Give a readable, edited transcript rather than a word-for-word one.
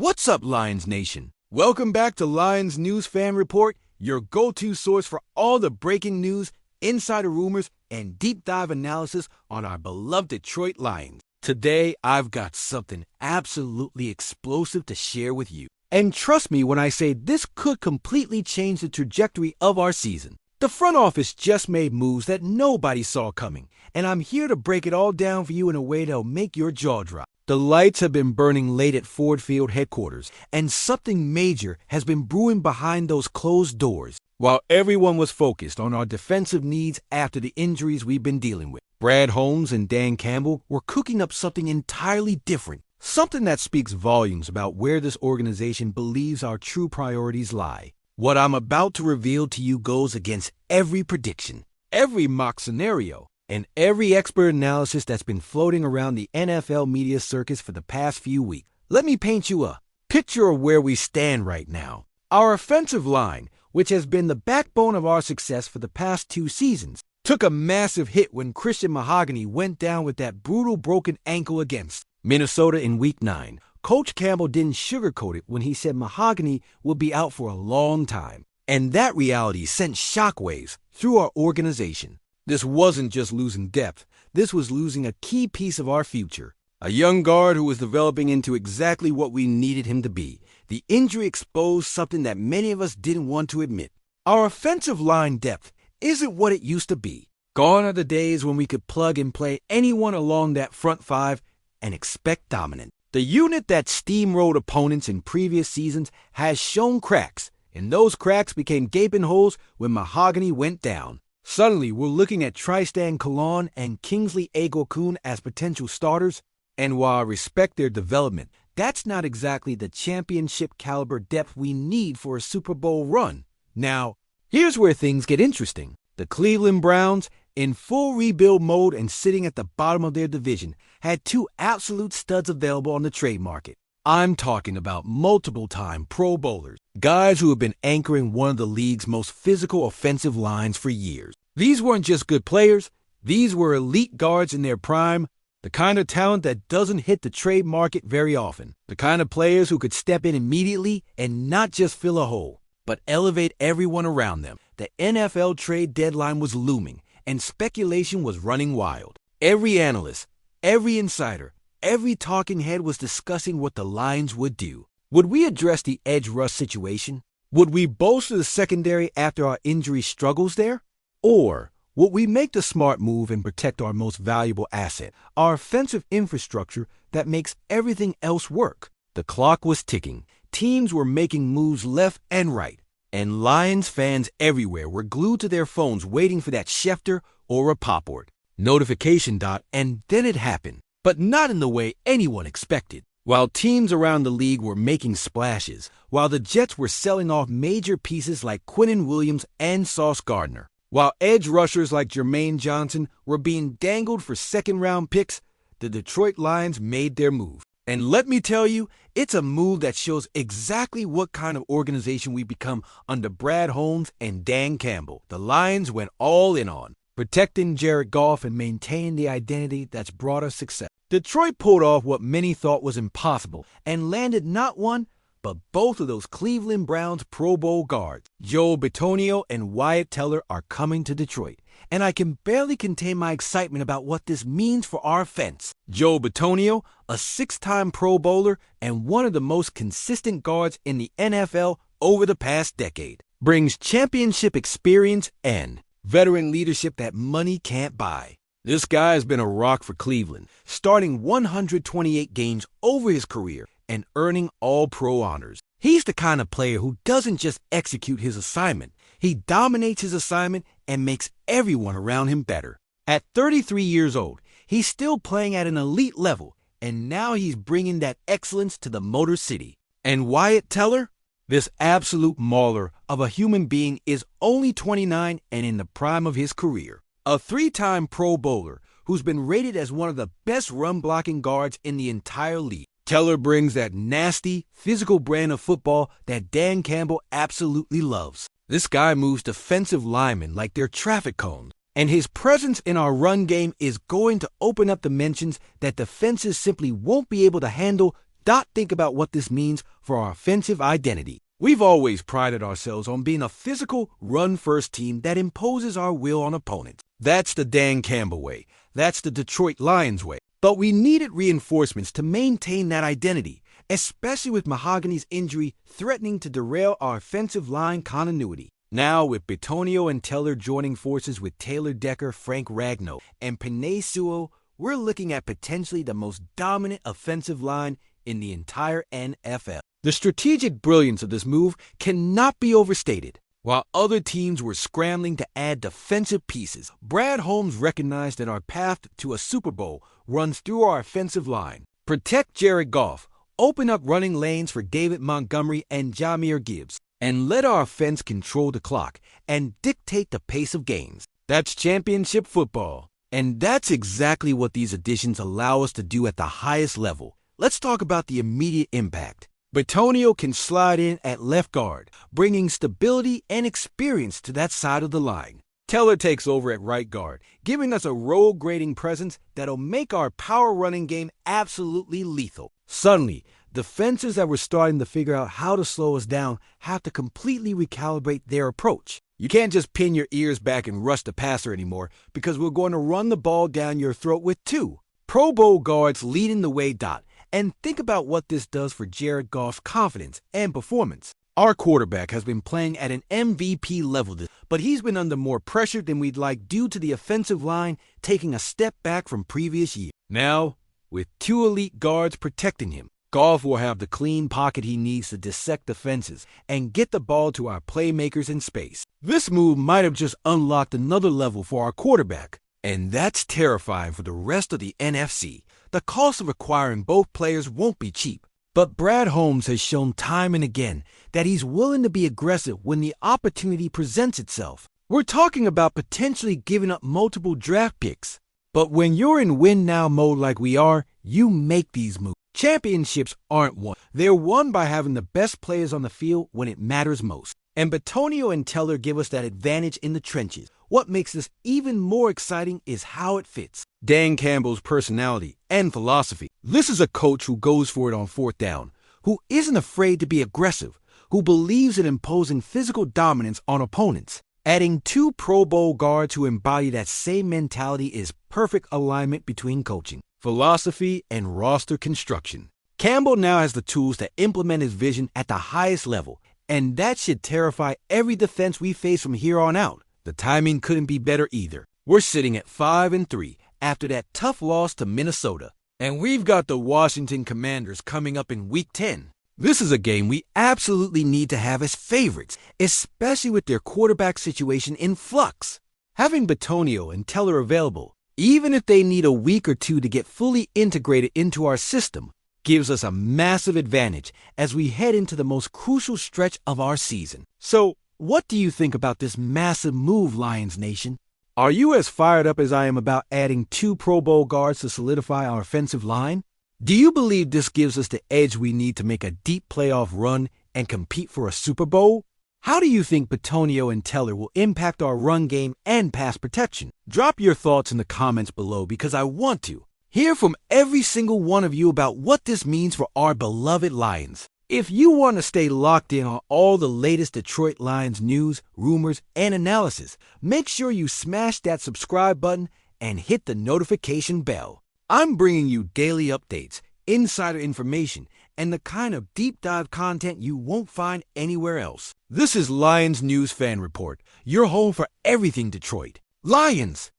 What's up, Lions Nation? Welcome back to Lions News Fan Report, your go-to source for all the breaking news, insider rumors, and deep dive analysis on our beloved Detroit Lions. Today, I've got something absolutely explosive to share with you. And trust me when I say this could completely change the trajectory of our season. The front office just made moves that nobody saw coming, and I'm here to break it all down for you in a way that'll make your jaw drop. The lights have been burning late at Ford Field headquarters, and something major has been brewing behind those closed doors. While everyone was focused on our defensive needs after the injuries we've been dealing with, Brad Holmes and Dan Campbell were cooking up something entirely different, something that speaks volumes about where this organization believes our true priorities lie. What I'm about to reveal to you goes against every prediction, every mock scenario, and every expert analysis that's been floating around the NFL media circus for the past few weeks. Let me paint you a picture of where we stand right now. Our offensive line, which has been the backbone of our success for the past 2 seasons, took a massive hit when Christian Mahogany went down with that brutal broken ankle against Minnesota in Week 9. Coach Campbell didn't sugarcoat it when he said Mahogany would be out for a long time. And that reality sent shockwaves through our organization. This wasn't just losing depth, this was losing a key piece of our future. A young guard who was developing into exactly what we needed him to be. The injury exposed something that many of us didn't want to admit. Our offensive line depth isn't what it used to be. Gone are the days when we could plug and play anyone along that front 5 and expect dominance. The unit that steamrolled opponents in previous seasons has shown cracks, and those cracks became gaping holes when Mahogany went down. Suddenly, we're looking at Tristan Colon and Kingsley Agokun as potential starters, and while I respect their development, that's not exactly the championship caliber depth we need for a Super Bowl run. Now, here's where things get interesting. The Cleveland Browns, in full rebuild mode and sitting at the bottom of their division, had 2 absolute studs available on the trade market. I'm talking about multiple-time Pro Bowlers, guys who have been anchoring one of the league's most physical offensive lines for years. These weren't just good players, these were elite guards in their prime, the kind of talent that doesn't hit the trade market very often, the kind of players who could step in immediately and not just fill a hole, but elevate everyone around them. The NFL trade deadline was looming, and speculation was running wild. Every analyst, every insider, every talking head was discussing what the Lions would do. Would we address the edge rush situation? Would we bolster the secondary after our injury struggles there? Or would we make the smart move and protect our most valuable asset, our offensive infrastructure that makes everything else work? The clock was ticking. Teams were making moves left and right. And Lions fans everywhere were glued to their phones waiting for that Schefter or a Popward notification dot, and then it happened. But not in the way anyone expected. While teams around the league were making splashes, while the Jets were selling off major pieces like Quinnen Williams and Sauce Gardner, while edge rushers like Jermaine Johnson were being dangled for second-round picks, the Detroit Lions made their move. And let me tell you, it's a move that shows exactly what kind of organization we become under Brad Holmes and Dan Campbell. The Lions went all in on protecting Jared Goff and maintaining the identity that's brought us success. Detroit pulled off what many thought was impossible and landed not one, but both of those Cleveland Browns Pro Bowl guards. Joe Bitonio and Wyatt Teller are coming to Detroit, and I can barely contain my excitement about what this means for our offense. Joe Bitonio, a 6-time Pro Bowler and one of the most consistent guards in the NFL over the past decade, brings championship experience and veteran leadership that money can't buy. This guy has been a rock for Cleveland, starting 128 games over his career and earning All-Pro honors. He's the kind of player who doesn't just execute his assignment. He dominates his assignment and makes everyone around him better. At 33 years old, he's still playing at an elite level, and now he's bringing that excellence to the Motor City. And Wyatt Teller? This absolute mauler of a human being is only 29 and in the prime of his career. A 3-time Pro Bowler who's been rated as one of the best run-blocking guards in the entire league. Teller brings that nasty, physical brand of football that Dan Campbell absolutely loves. This guy moves defensive linemen like they're traffic cones, and his presence in our run game is going to open up dimensions that defenses simply won't be able to handle think about what this means for our offensive identity. We've always prided ourselves on being a physical, run-first team that imposes our will on opponents. That's the Dan Campbell way. That's the Detroit Lions way. But we needed reinforcements to maintain that identity, especially with Mahogany's injury threatening to derail our offensive line continuity. Now, with Bitonio and Teller joining forces with Taylor Decker, Frank Ragnow, and Penei Sewell, we're looking at potentially the most dominant offensive line in the entire NFL. The strategic brilliance of this move cannot be overstated. While other teams were scrambling to add defensive pieces, Brad Holmes recognized that our path to a Super Bowl runs through our offensive line. Protect Jared Goff, open up running lanes for David Montgomery and Jahmyr Gibbs, and let our offense control the clock and dictate the pace of games. That's championship football. And that's exactly what these additions allow us to do at the highest level. Let's talk about the immediate impact. Bitonio can slide in at left guard, bringing stability and experience to that side of the line. Teller takes over at right guard, giving us a roll-grading presence that'll make our power running game absolutely lethal. Suddenly, defenses that were starting to figure out how to slow us down have to completely recalibrate their approach. You can't just pin your ears back and rush the passer anymore because we're going to run the ball down your throat with two Pro Bowl guards leading the way. And think about what this does for Jared Goff's confidence and performance. Our quarterback has been playing at an MVP level, but he's been under more pressure than we'd like due to the offensive line taking a step back from previous years. Now, with two elite guards protecting him, Goff will have the clean pocket he needs to dissect defenses and get the ball to our playmakers in space. This move might have just unlocked another level for our quarterback, and that's terrifying for the rest of the NFC. The cost of acquiring both players won't be cheap, but Brad Holmes has shown time and again that he's willing to be aggressive when the opportunity presents itself. We're talking about potentially giving up multiple draft picks, but when you're in win-now mode like we are, you make these moves. Championships aren't won. They're won by having the best players on the field when it matters most. And Bitonio and Teller give us that advantage in the trenches. What makes this even more exciting is how it fits Dan Campbell's personality and philosophy. This is a coach who goes for it on fourth down, who isn't afraid to be aggressive, who believes in imposing physical dominance on opponents. Adding two Pro Bowl guards who embody that same mentality is perfect alignment between coaching, philosophy, and roster construction. Campbell now has the tools to implement his vision at the highest level, and that should terrify every defense we face from here on out. The timing couldn't be better either. We're sitting at 5-3 after that tough loss to Minnesota, and we've got the Washington Commanders coming up in Week 10. This is a game we absolutely need to have as favorites, especially with their quarterback situation in flux. Having Bitonio and Teller available, even if they need a week or two to get fully integrated into our system, gives us a massive advantage as we head into the most crucial stretch of our season. So, what do you think about this massive move, Lions Nation? Are you as fired up as I am about adding two Pro Bowl guards to solidify our offensive line? Do you believe this gives us the edge we need to make a deep playoff run and compete for a Super Bowl? How do you think Bitonio and Teller will impact our run game and pass protection? Drop your thoughts in the comments below because I want to hear from every single one of you about what this means for our beloved Lions. If you want to stay locked in on all the latest Detroit Lions news, rumors, and analysis, make sure you smash that subscribe button and hit the notification bell. I'm bringing you daily updates, insider information, and the kind of deep dive content you won't find anywhere else. This is Lions News Fan Report, your home for everything Detroit. Lions!